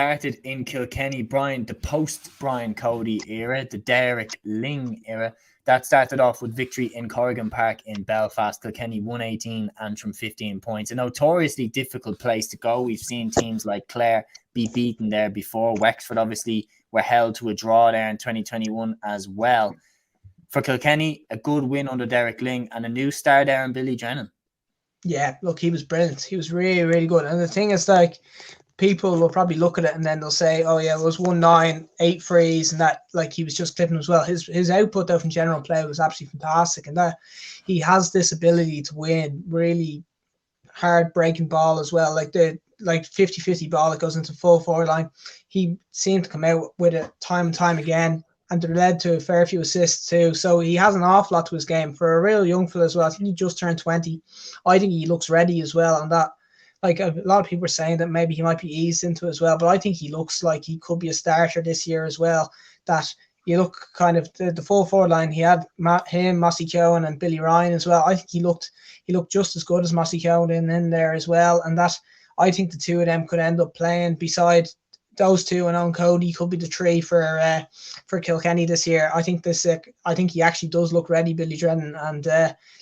started in Kilkenny, Brian, the post-Brian Cody era, the Derek Ling era. That started off with victory in Corrigan Park in Belfast. Kilkenny 118, Antrim 15 points. A notoriously difficult place to go. We've seen teams like Clare be beaten there before. Wexford obviously were held to a draw there in 2021 as well. For Kilkenny, a good win under Derek Ling and a new star there in Billy Drennan. Yeah, look, he was brilliant. He was really, really good. And the thing is, like, people will probably look at it and then they'll say, oh yeah, it was 1-9, 8 frees, and that, like, he was just clipping as well. His output though from general play was absolutely fantastic, and that he has this ability to win really hard breaking ball as well, like the 50-50 ball that goes into full forward line. He seemed to come out with it time and time again, and it led to a fair few assists too. So he has an awful lot to his game for a real young fella as well. I think he just turned 20. I think he looks ready as well, and that, like, a lot of people are saying that maybe he might be eased into it as well, but I think he looks like he could be a starter this year as well. That you look kind of the full forward line, he had him, Mossy Cowan and Billy Ryan as well. I think he looked just as good as Mossy Cowan in there as well, and that I think the two of them could end up playing beside those two, and Owen Cody could be the three for Kilkenny this year. I think he actually does look ready, Billy Drennan, and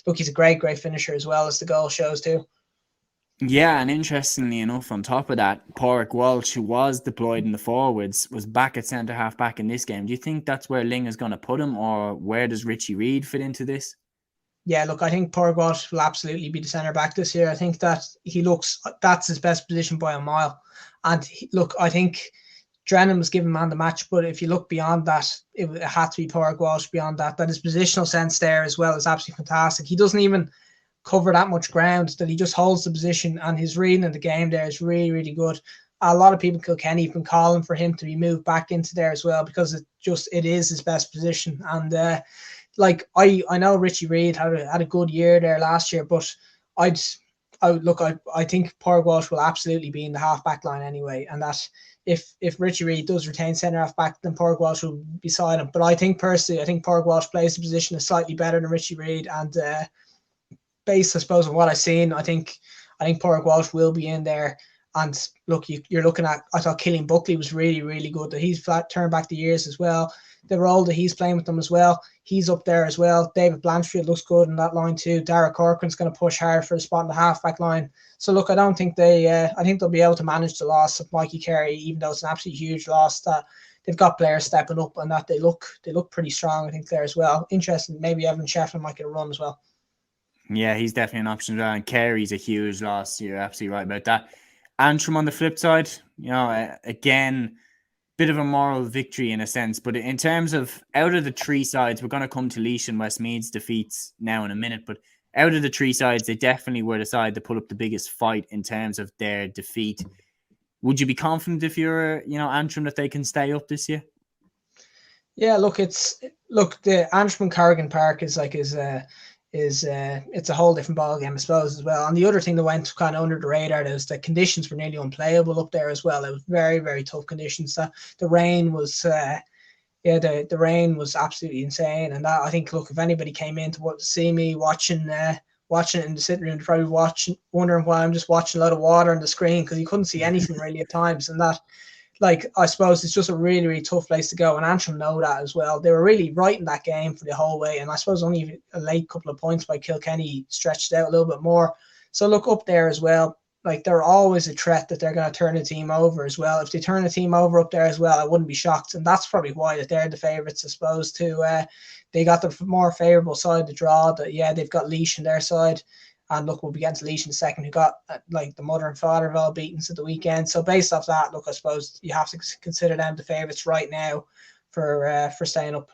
look, he's a great finisher as well, as the goal shows too. Yeah, and interestingly enough, on top of that, Pádraig Walsh, who was deployed in the forwards, was back at centre-half back in this game. Do you think that's where Ling is going to put him, or where does Richie Reid fit into this? Yeah, look, I think Pádraig Walsh will absolutely be the centre-back this year. I think that that's his best position by a mile. And look, I think Drennan was given man the match, but if you look beyond that, it had to be Pádraig Walsh beyond that. That his positional sense there as well is absolutely fantastic. He doesn't even cover that much ground, that he just holds the position, and his reading of the game there is really, really good. A lot of people in Kilkenny have been calling for him to be moved back into there as well, because it is his best position. And like, I know Richie Reid had a good year there last year, but I think Pádraig Walsh will absolutely be in the half back line anyway, and that if Richie Reid does retain centre half back, then Pádraig Walsh will be beside him. But I think Pádraig Walsh plays the position is slightly better than Richie Reid, and based, I suppose, on what I've seen, I think Pádraig Walsh will be in there. And look, you're looking at, I thought Cillian Buckley was really, really good. That he's turned back the years as well. The role that he's playing with them as well, he's up there as well. David Blanchfield looks good in that line too. Dara Corcoran's going to push hard for a spot in the half-back line. So look, I think they'll be able to manage the loss of Mikey Carey, even though it's an absolutely huge loss. That they've got players stepping up, and that they look pretty strong, I think, there as well. Interesting, maybe Evan Shefflin might get a run as well. Yeah, he's definitely an option as well. And Carey's a huge loss. You're absolutely right about that. Antrim on the flip side, again, bit of a moral victory in a sense. But in terms of out of the three sides, we're going to come to Laois and Westmeath's defeats now in a minute. But out of the three sides, they definitely were the side to put up the biggest fight in terms of their defeat. Would you be confident if you're, Antrim, that they can stay up this year? Yeah, look, the Antrim and Corrigan Park is it's a whole different ballgame, I suppose, as well. And the other thing that went kind of under the radar is the conditions were nearly unplayable up there as well. It was very, very tough conditions. The rain was, the rain was absolutely insane. And that, I think, look, if anybody came in to see me watching it in the sitting room, probably wondering why I'm just watching a lot of water on the screen, because you couldn't see anything really at times. And that, like, I suppose it's just a really, really tough place to go, and Antrim know that as well. They were really right in that game for the whole way, and I suppose only a late couple of points by Kilkenny stretched out a little bit more. So look, up there as well, like, they're always a threat that they're going to turn a team over as well. If they turn a team over up there as well, I wouldn't be shocked, and that's probably why that they're the favourites, I suppose, they got the more favourable side to draw. They've got Laois on their side. And look, we'll be getting to Laois in a second, who got like the mother and father of all beatings at the weekend. So based off that, look, I suppose you have to consider them the favourites right now for staying up.